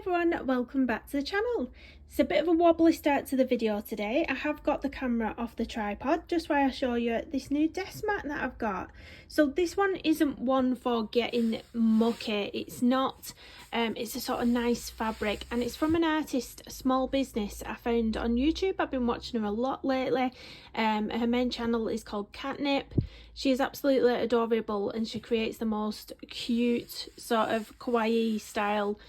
everyone, welcome back to the channel. It's a bit of a wobbly start to the video today. I have got the camera off the tripod just while I show you this new desk mat that I've got. So this one isn't one for getting mucky. It's not. It's a sort of nice fabric and it's from an artist, a small business I found on YouTube. I've been watching her a lot lately. Her main channel is called Katnipp. She is absolutely adorable and she creates the most cute sort of kawaii style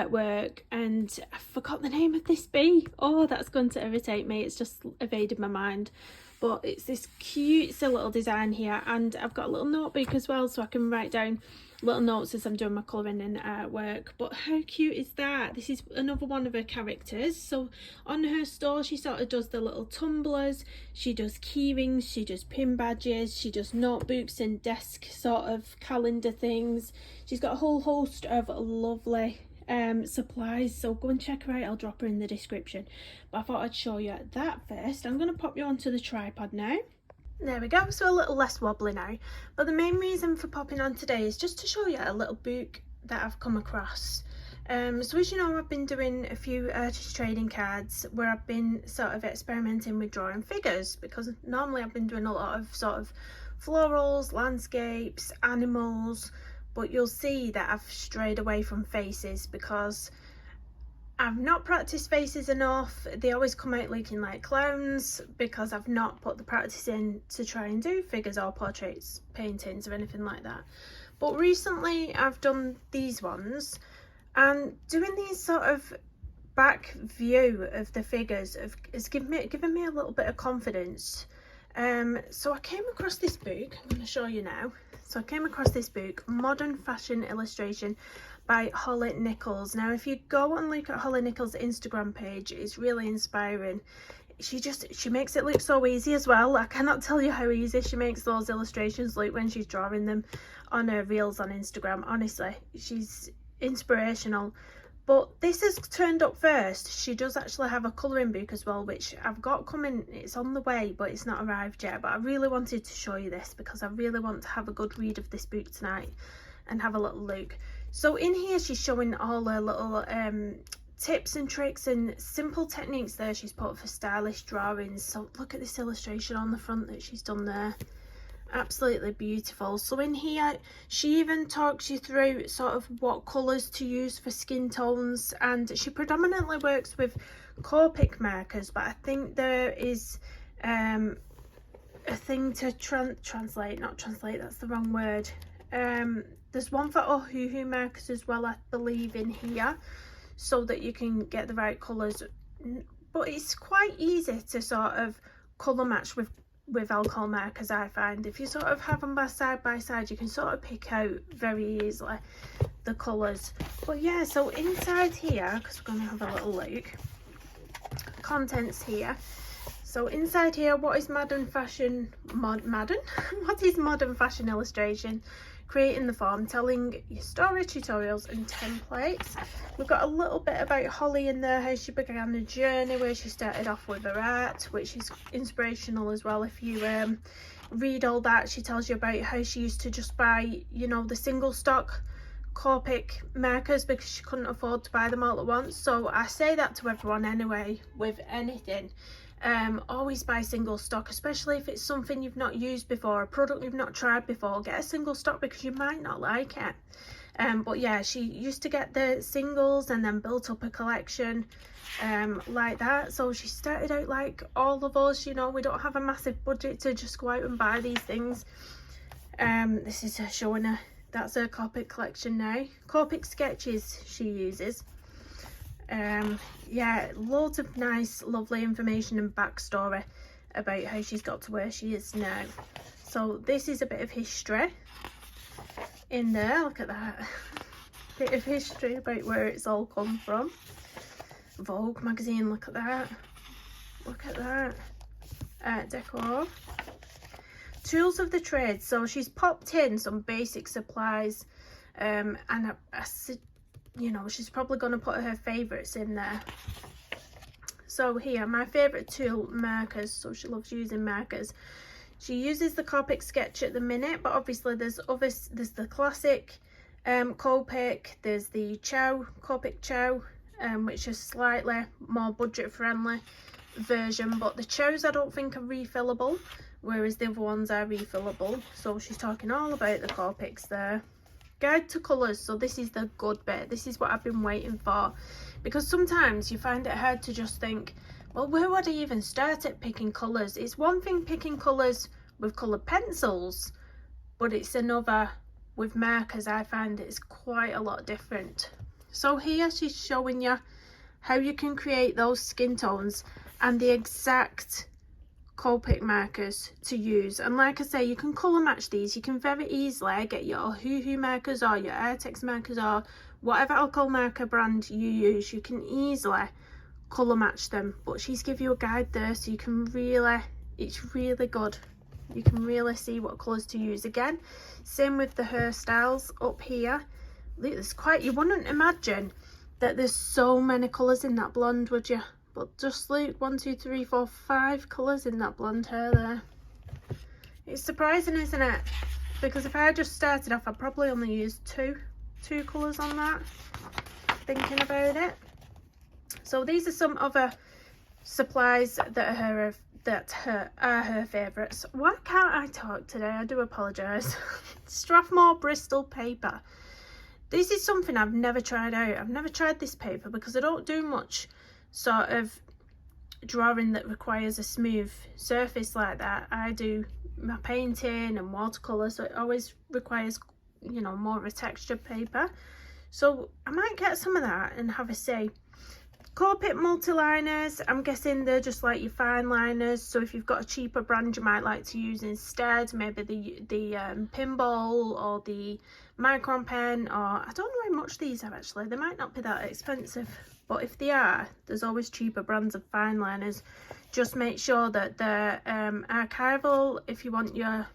work, and I forgot the name of this bee. Oh, that's going to irritate me. It's just evaded my mind, but it's this cute little design here, and I've got a little notebook as well so I can write down little notes as I'm doing my colouring and artwork. But how cute is that? This is another one of her characters. So on her store she sort of does the little tumblers, she does key rings, she does pin badges, she does notebooks and desk sort of calendar things. She's got a whole host of lovely supplies, so go and check her out. I'll drop her in the description, but I thought I'd show you that first. I'm going to pop you onto the tripod now. There we go, so a little less wobbly now, but the main reason for popping on today is just to show you a little book that I've come across. So as you know, I've been doing a few artist trading cards where I've been sort of experimenting with drawing figures, because normally I've been doing a lot of sort of florals, landscapes, animals, but you'll see that I've strayed away from faces because I've not practiced faces enough. They always come out looking like clowns because I've not put the practice in to try and do figures or portraits, paintings or anything like that. But recently I've done these ones, and doing these sort of back view of the figures has given me a little bit of confidence. So I came across this book. I'm going to show you now. So I came across this book, Modern Fashion Illustration by Nichols. Now if you go and look at Holly Nichols' Instagram page, it's really inspiring. She makes it look so easy as well. I cannot tell you how easy she makes those illustrations look when she's drawing them on her reels on Instagram. Honestly, she's inspirational. But this has turned up first. She does actually have a colouring book as well, which I've got coming. It's on the way, but it's not arrived yet. But I really wanted to show you this because I really want to have a good read of this book tonight and have a little look. So in here she's showing all her little tips and tricks and simple techniques there she's put for stylish drawings. So look at this illustration on the front that she's done there. Absolutely beautiful. So in here she even talks you through sort of what colours to use for skin tones, and she predominantly works with Copic markers, but I think there is a thing to translate, that's the wrong word. There's one for Ohuhu markers as well, I believe, in here, so that you can get the right colours. But it's quite easy to sort of colour match with alcohol markers. I find if you sort of have them side by side, you can sort of pick out very easily the colours. But yeah, so inside here, because we're going to have a little look, contents here. So inside here, what is modern fashion illustration? Creating the form, telling your story, tutorials and templates. We've got a little bit about Holly in there, how she began a journey, where she started off with her art, which is inspirational as well. If you read all that, she tells you about how she used to just buy, you know, the single stock Copic markers because she couldn't afford to buy them all at once. So I say that to everyone anyway with anything. Always buy single stock, especially if it's something you've not used before, a product you've not tried before. Get a single stock because you might not like it. But yeah, she used to get the singles and then built up a collection like that. So she started out like all of us, you know, we don't have a massive budget to just go out and buy these things. This is her showing her, that's her Copic collection now. Copic sketches she uses. Yeah, loads of nice lovely information and backstory about how she's got to where she is now. So this is a bit of history in there. Look at that. Bit of history about where it's all come from. Vogue magazine, look at that. Look at that. Decor. Tools of the trade. So she's popped in some basic supplies, and you know, she's probably going to put her favourites in there. So here, my favourite tool, markers. So she loves using markers. She uses the Copic sketch at the minute, but obviously there's the classic Copic. There's the Copic Chow, which is slightly more budget friendly version, but the Chows I don't think are refillable, whereas the other ones are refillable. So she's talking all about the Copics there. Guide to colours. So this is the good bit. This is what I've been waiting for, because sometimes you find it hard to just think, well, where would I even start at picking colours? It's one thing picking colours with coloured pencils, but it's another with markers. I find it's quite a lot different. So here she's showing you how you can create those skin tones and the exact Copic markers to use. And like I say, you can colour match these. You can very easily get your Hoo markers or your Artex markers or whatever alcohol marker brand you use. You can easily colour match them, but she's give you a guide there, so you can really, it's really good. You can really see what colours to use. Again, same with the hairstyles up here. Look, there's quite, you wouldn't imagine that there's so many colours in that blonde, would you? But just look, 1, 2, 3, 4, 5 colours in that blonde hair there. It's surprising, isn't it? Because if I just started off, I'd probably only use two colours on that, thinking about it. So these are some other supplies that are her favourites. Why can't I talk today? I do apologise. Strathmore Bristol paper. This is something I've never tried out. I've never tried this paper because I don't do much sort of drawing that requires a smooth surface like that. I do my painting and watercolour, so it always requires, you know, more of a textured paper. So I might get some of that and have a see. Copic multi-liners, I'm guessing they're just like your fine liners, so if you've got a cheaper brand you might like to use instead, maybe the pinball or the micron pen, or I don't know how much these are actually. They might not be that expensive, but if they are, there's always cheaper brands of fine liners. Just make sure that they're archival if you want your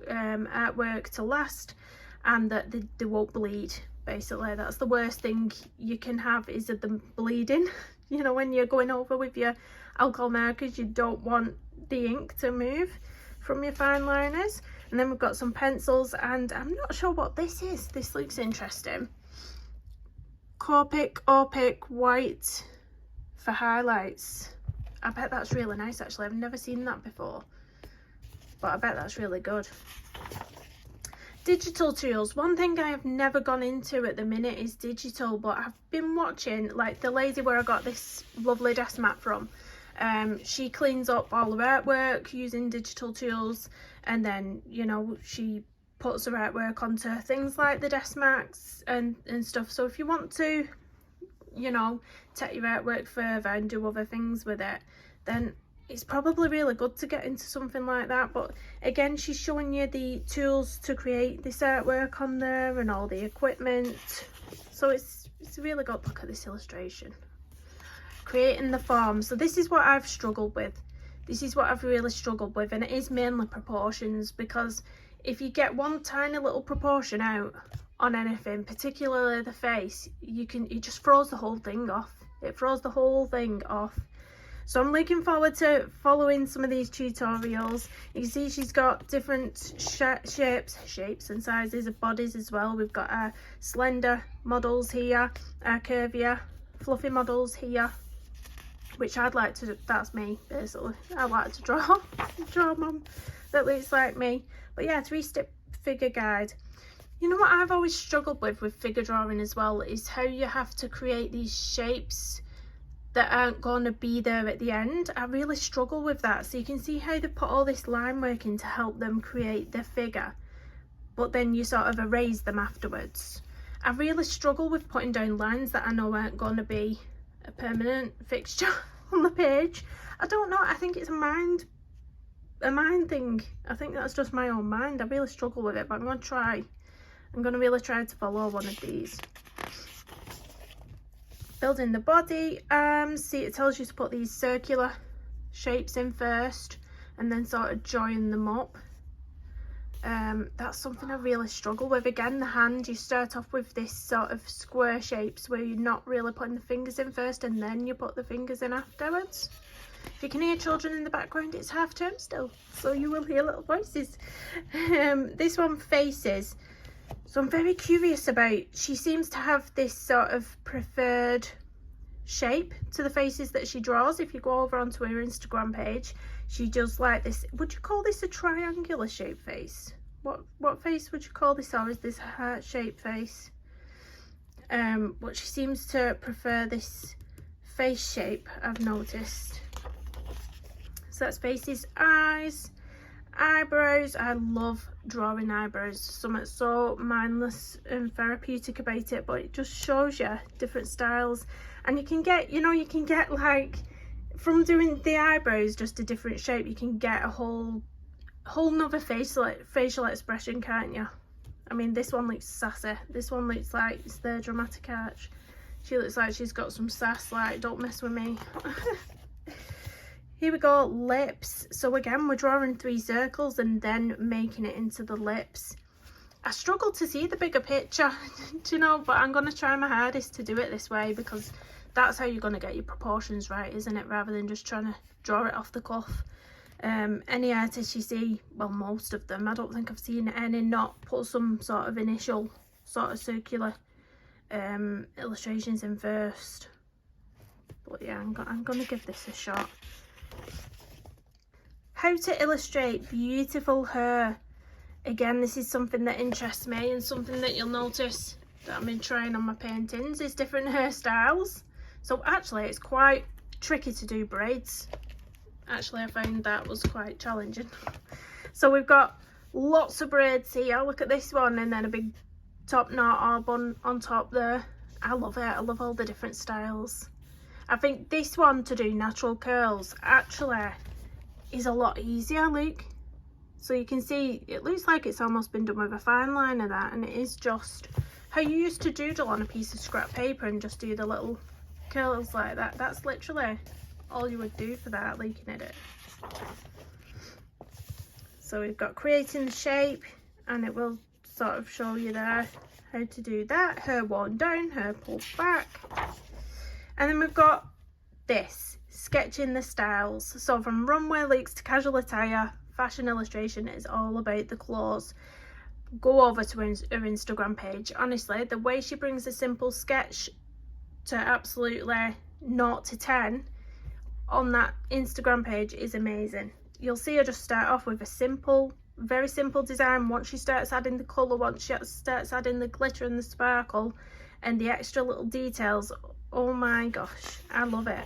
artwork to last, and that they won't bleed. Basically, that's the worst thing you can have, is them bleeding. You know, when you're going over with your alcohol markers, you don't want the ink to move from your fine liners. And then we've got some pencils, and I'm not sure what this is. This looks interesting. Copic Opaque White for highlights. I bet that's really nice actually. I've never seen that before, but I bet that's really good. Digital tools. One thing I have never gone into at the minute is digital, but I've been watching, like the lady where I got this lovely desk mat from. She cleans up all her artwork using digital tools, and then, you know, she puts her artwork onto things like the desk mats and stuff. So if you want to, you know, take your artwork further and do other things with it, then it's probably really good to get into something like that. But again, she's showing you the tools to create this artwork on there and all the equipment. So it's really good. Look at this illustration. Creating the form. So this is what I've struggled with. This is what I've really struggled with, and it is mainly proportions, because if you get one tiny little proportion out on anything, particularly the face, it just throws the whole thing off. It throws the whole thing off. So I'm looking forward to following some of these tutorials. You can see she's got different shapes and sizes of bodies as well. We've got our slender models here, our curvier, fluffy models here, which I'd like to, that's me basically. I like to draw mum that looks like me. But yeah, 3-step figure guide. You know what I've always struggled with figure drawing as well, is how you have to create these shapes that aren't going to be there at the end. I really struggle with that. So you can see how they put all this line work in to help them create the figure, but then you sort of erase them afterwards. I really struggle with putting down lines that I know aren't going to be a permanent fixture on the page. I don't know, I think it's a mind thing. I think that's just my own mind. I really struggle with it, but I'm going to really try to follow one of these. Building the body. See, it tells you to put these circular shapes in first and then sort of join them up. That's something I really struggle with. Again, the hand, you start off with this sort of square shapes where you're not really putting the fingers in first and then you put the fingers in afterwards. If you can hear children in the background, it's half term still, so you will hear little voices. This one, faces. So I'm very curious about, she seems to have this sort of preferred shape to the faces that she draws. If you go over onto her Instagram page, she does like this, would you call this a triangular shaped face? What face would you call this, or is this a heart shaped face? But she seems to prefer this face shape, I've noticed. So that's faces, eyes, eyebrows. I love drawing eyebrows. Something so mindless and therapeutic about it, but it just shows you different styles, and you can get, you know, you can get like, from doing the eyebrows just a different shape, you can get a whole nother facial expression, can't you? I mean, this one looks sassy. This one looks like it's their dramatic arch. She looks like she's got some sass, like, don't mess with me. Here we go, lips. So again, we're drawing 3 circles and then making it into the lips. I struggle to see the bigger picture, do you know, but I'm going to try my hardest to do it this way, because that's how you're going to get your proportions right, isn't it? Rather than just trying to draw it off the cuff. Any artists you see, well, most of them, I don't think I've seen any not put some sort of initial sort of circular illustrations in first. But yeah, I'm gonna give this a shot. How to illustrate beautiful hair. Again, this is something that interests me, and something that you'll notice that I've been trying on my paintings is different hairstyles. So actually it's quite tricky to do braids. Actually, I found that was quite challenging. So we've got lots of braids here. Look at this one, and then a big top knot or bun on top there. I love it. I love all the different styles. I think this one to do natural curls actually is a lot easier, look. So you can see it looks like it's almost been done with a fine line of that, and it is just how you used to doodle on a piece of scrap paper and just do the little curls like that. That's literally all you would do for that, looking at it. So we've got creating the shape, and it will sort of show you there how to do that. Hair worn down, hair pulled back. And then we've got this, sketching the styles. So from runway looks to casual attire, fashion illustration is all about the clothes. Go over to her Instagram page. Honestly, the way she brings a simple sketch to absolutely 0 to 10 on that Instagram page is amazing. You'll see her just start off with a simple, very simple design. Once she starts adding the colour, once she starts adding the glitter and the sparkle and the extra little details, oh my gosh, I love it.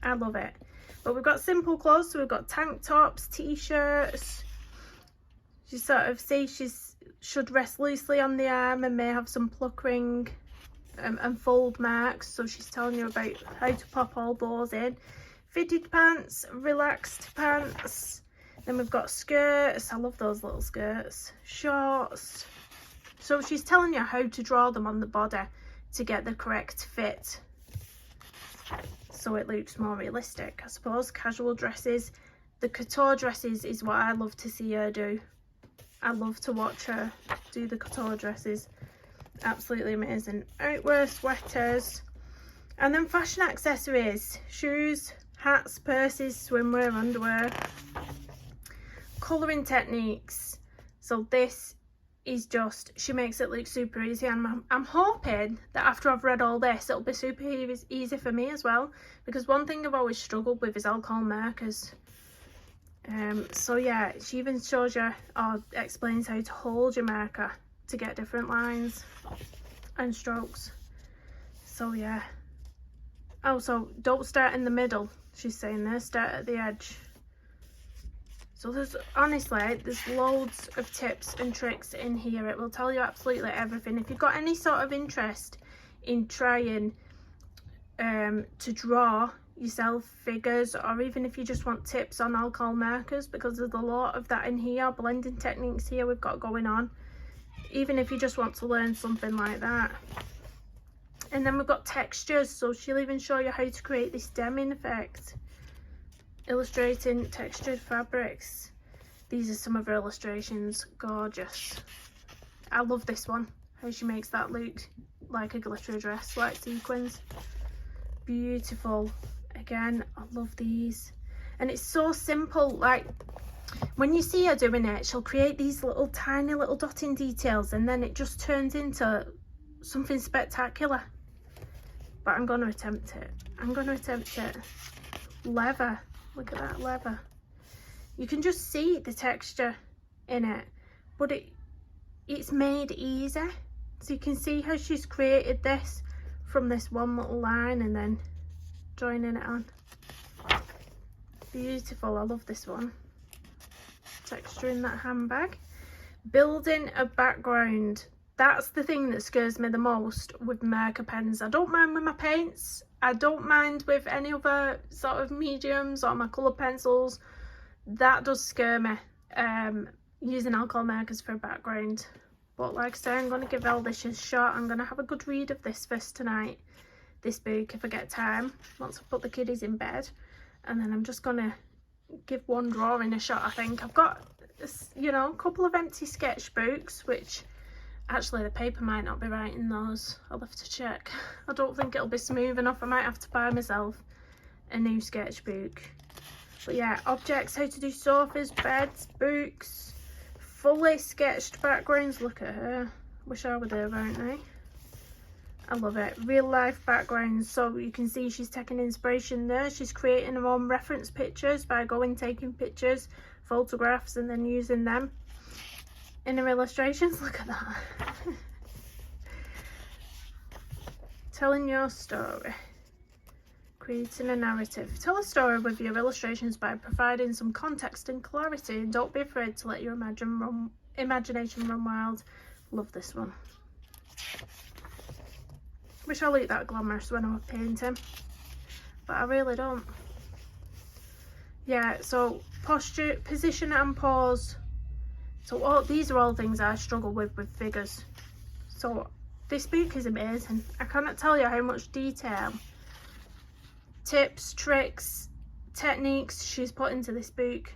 I love it. But we've got simple clothes, so we've got tank tops, t-shirts. You sort of see should rest loosely on the arm and may have some pluckering and fold marks, so she's telling you about how to pop all those in. Fitted pants, relaxed pants. Then we've got skirts. I love those little skirts. Shorts. So she's telling you how to draw them on the body to get the correct fit, so it looks more realistic, I suppose. Casual dresses. The couture dresses is what I love to see her do. I love to watch her do the couture dresses. Absolutely amazing. Outwear, sweaters, and then fashion accessories, shoes, hats, purses, swimwear, underwear. Colouring techniques. So this is just, she makes it look super easy, and I'm hoping that after I've read all this it'll be super easy for me as well, because one thing I've always struggled with is alcohol markers. So yeah, she even shows you or explains how to hold your marker to get different lines and strokes. So yeah. Oh, so don't start in the middle, she's saying there, start at the edge. So there's loads of tips and tricks in here. It will tell you absolutely everything. If you've got any sort of interest in trying to draw yourself figures, or even if you just want tips on alcohol markers, because there's a lot of that in here, blending techniques here we've got going on, even if you just want to learn something like that. And then we've got textures, so she'll even show you how to create this demming effect, illustrating textured fabrics. These are some of her illustrations. Gorgeous. I love this one, how she makes that look like a glittery dress, like sequins. Beautiful. Again, I love these, and it's so simple. Like, when you see her doing it, she'll create these little tiny little dotting details, and then it just turns into something spectacular. But I'm going to attempt it. I'm going to attempt it. Leather. Look at that leather. You can just see the texture in it, but it's made easy. So you can see how she's created this from this one little line and then joining it on. Beautiful. I love this one. Texture in that handbag. Building a background. That's the thing that scares me the most with marker pens. I don't mind with my paints. I don't mind with any other sort of mediums or my colour pencils. That does scare me. Using alcohol markers for a background. But like I say, I'm going to give all this a shot. I'm going to have a good read of this first tonight. This book, if I get time, once I put the kiddies in bed. And then I'm just going to give one drawing a shot, I think. I've got, you know, a couple of empty sketchbooks, which actually the paper might not be right in those. I'll have to check. I don't think it'll be smooth enough. I might have to buy myself a new sketchbook. But yeah, objects, how to do sofas, beds, books, fully sketched backgrounds. Look at her. Wish I were there right now. I love it. Real life backgrounds. So you can see she's taking inspiration there. She's creating her own reference pictures by going, taking pictures, photographs, and then using them in her illustrations. Look at that. Telling your story. Creating a narrative. Tell a story with your illustrations by providing some context and clarity, and don't be afraid to let your imagination run wild. Love this one. Wish I looked that glamorous when I was painting, but I really don't. Yeah, so posture, position and pose. So these are all things I struggle with figures. So this book is amazing. I cannot tell you how much detail, tips, tricks, techniques she's put into this book.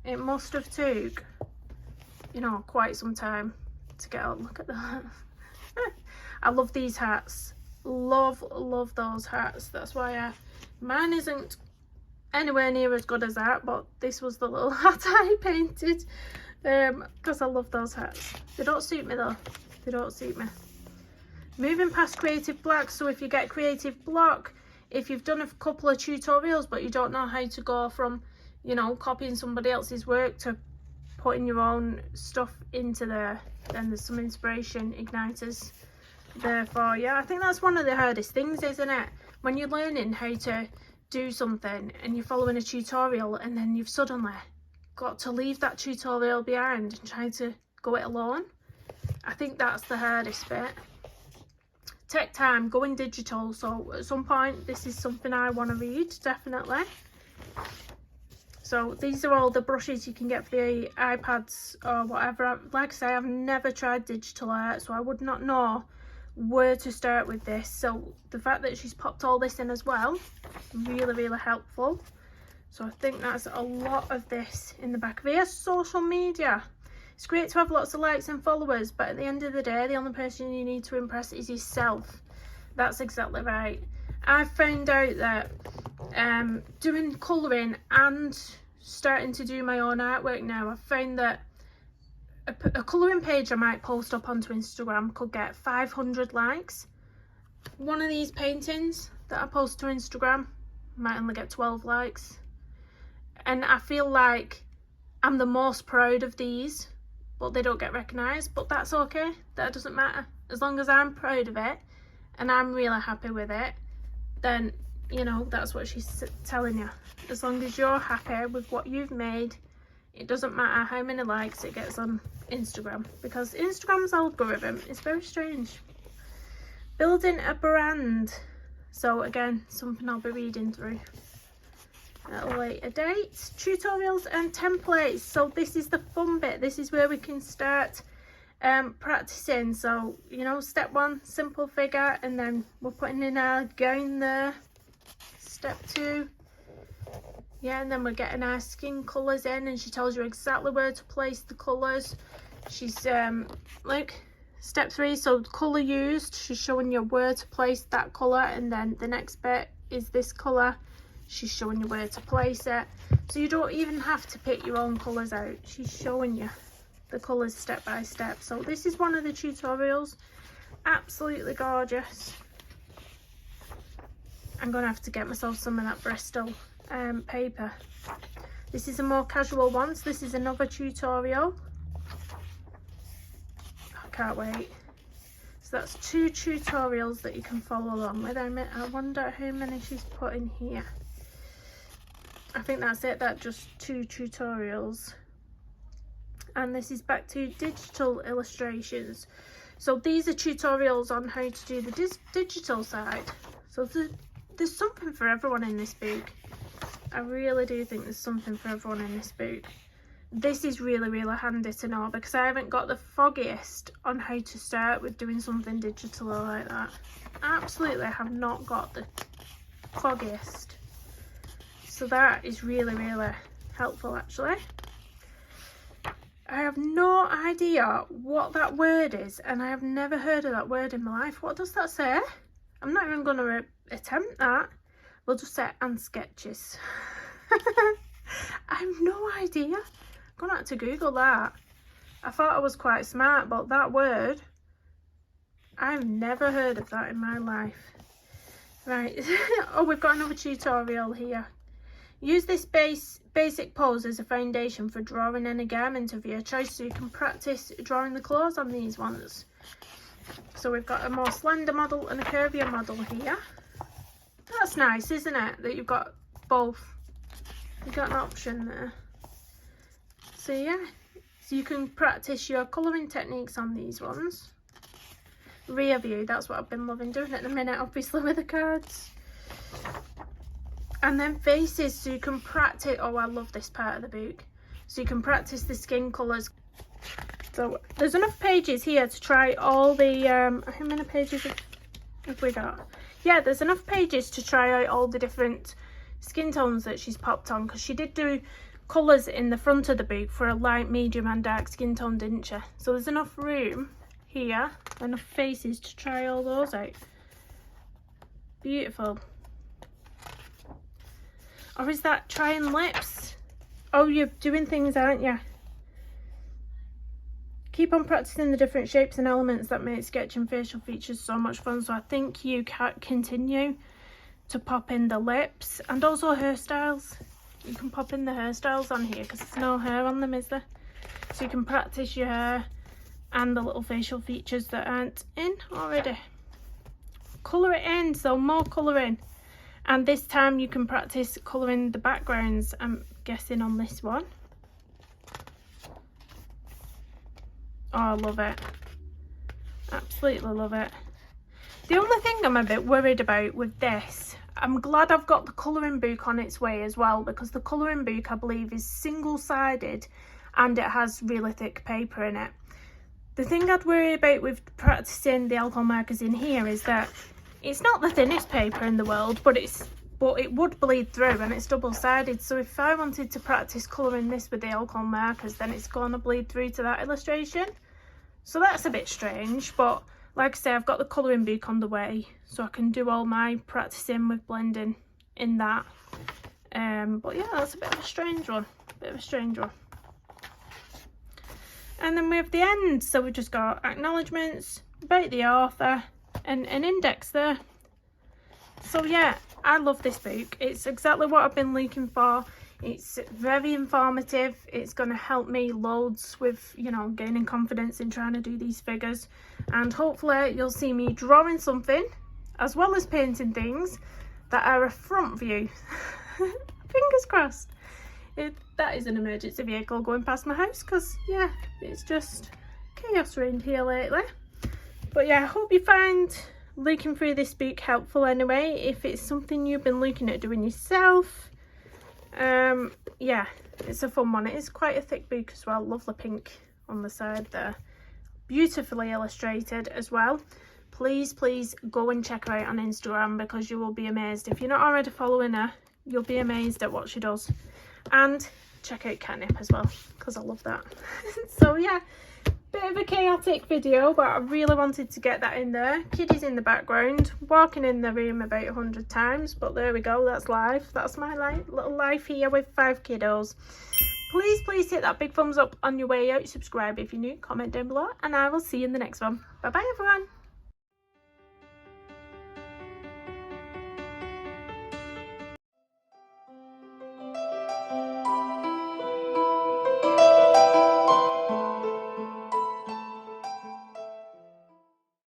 It must have took, you know, quite some time to get out. Look at that. I love these hats. Love those hats. That's why mine isn't anywhere near as good as that, but this was the little hat I painted, because I love those hats. They don't suit me though. They don't suit me. Moving past creative block. So if you get creative block, if you've done a couple of tutorials but you don't know how to go from, you know, copying somebody else's work to putting your own stuff into there, then there's some inspiration igniters there for you. I think that's one of the hardest things, isn't it? When you're learning how to do something and you're following a tutorial and then you've suddenly got to leave that tutorial behind and try to go it alone. I think that's the hardest bit. Take time, going digital. So at some point this is something I want to read, definitely. So these are all the brushes you can get for the iPads or whatever. Like I say, I've never tried digital art, so I would not know where to start with this. So the fact that she's popped all this in as well, really helpful. So I think that's a lot of this in the back of here. Social media. It's great to have lots of likes and followers, but at the end of the day, the only person you need to impress is yourself. That's exactly right. I found out that doing colouring and starting to do my own artwork now, I've found that a colouring page I might post up onto Instagram could get 500 likes. One of these paintings that I post to Instagram might only get 12 likes. And I feel like I'm the most proud of these, but they don't get recognised. But that's okay. That doesn't matter. As long as I'm proud of it and I'm really happy with it, then, you know, that's what she's telling you. As long as you're happy with what you've made, it doesn't matter how many likes it gets on Instagram, because Instagram's algorithm is very strange. Building a brand. So again, something I'll be reading through at a later date. Tutorials and templates. So this is the fun bit. This is where we can start practicing. So, you know, step one, simple figure, and then we're putting in our gown there. Step two, yeah, and then we're getting our skin colours in, and she tells you exactly where to place the colours. She's like step three, so colour used, she's showing you where to place that colour, and then the next bit is this colour, she's showing you where to place it. So you don't even have to pick your own colours out. She's showing you the colours step by step. So this is one of the tutorials. Absolutely gorgeous. I'm going to have to get myself some of that Bristol paper. This is a more casual one. So this is another tutorial. I can't wait. So that's 2 tutorials that you can follow along with. I wonder how many she's put in here. I think that's it. That's just 2 tutorials. And this is back to digital illustrations. So these are tutorials on how to do the digital side. So there's something for everyone in this book. I really do think there's something for everyone in this book. This is really, really handy to know because I haven't got the foggiest on how to start with doing something digital like that. Absolutely, I have not got the foggiest. So that is really, really helpful actually. I have no idea what that word is and I have never heard of that word in my life. What does that say? I'm not even going to attempt that. We'll just say and sketches. I have no idea. I'm going to have to Google that. I thought I was quite smart, but that word, I've never heard of that in my life. Right. Oh, we've got another tutorial here. Use this basic pose as a foundation for drawing any garment of your choice so you can practice drawing the clothes on these ones. So we've got a more slender model and a curvier model here. That's nice, isn't it? That you've got both. You've got an option there. So yeah, so you can practice your colouring techniques on these ones. Rear view, that's what I've been loving doing at the minute, obviously with the cards. And then faces, so you can practice, oh I love this part of the book. So you can practice the skin colours. So there's enough pages here to try all the, how many pages have we got? Yeah, there's enough pages to try out all the different skin tones that she's popped on, because she did do colours in the front of the book for a light, medium and dark skin tone, didn't she? So there's enough room here, enough faces to try all those out. Beautiful. Or is that trying lips? Oh, you're doing things, aren't you? Keep on practicing the different shapes and elements that make sketching facial features so much fun. So I think you can continue to pop in the lips and also hairstyles. You can pop in the hairstyles on here because there's no hair on them, is there? So you can practice your hair and the little facial features that aren't in already. Colour it in, so more colouring. And this time you can practice colouring the backgrounds, I'm guessing, on this one. Oh, I love it. Absolutely love it. The only thing I'm a bit worried about with this, I'm glad I've got the colouring book on its way as well, because the colouring book, I believe, is single-sided and it has really thick paper in it. The thing I'd worry about with practising the alcohol markers in here is that it's not the thinnest paper in the world, but it would bleed through and it's double-sided. So if I wanted to practice colouring this with the alcohol markers, then it's going to bleed through to that illustration. So that's a bit strange, but like I say, I've got the colouring book on the way, so I can do all my practising with blending in that. But yeah, that's a bit of a strange one. And then we have the end, so we've just got acknowledgements about the author and an index there. So yeah, I love this book. It's exactly what I've been looking for. It's very informative. It's going to help me loads with, you know, gaining confidence in trying to do these figures. And hopefully you'll see me drawing something as well as painting things that are a front view. Fingers crossed. That is an emergency vehicle going past my house, because yeah, it's just chaos around here lately. But yeah, I hope you find looking through this book helpful anyway. If it's something you've been looking at doing yourself, yeah, it's a fun one. It is quite a thick book as well. Lovely pink on the side there. Beautifully illustrated as well. Please go and check her out on Instagram, because you will be amazed. If you're not already following her, you'll be amazed at what she does. And check out Katnipp as well, because I love that. So yeah, Bit of a chaotic video, but I really wanted to get that in there. Kiddies in the background, walking in the room about 100 times, but there we go, that's life. That's my little life here with 5 kiddos. Please hit that big thumbs up on your way out, subscribe if you're new, comment down below, and I will see you in the next one. Bye bye everyone.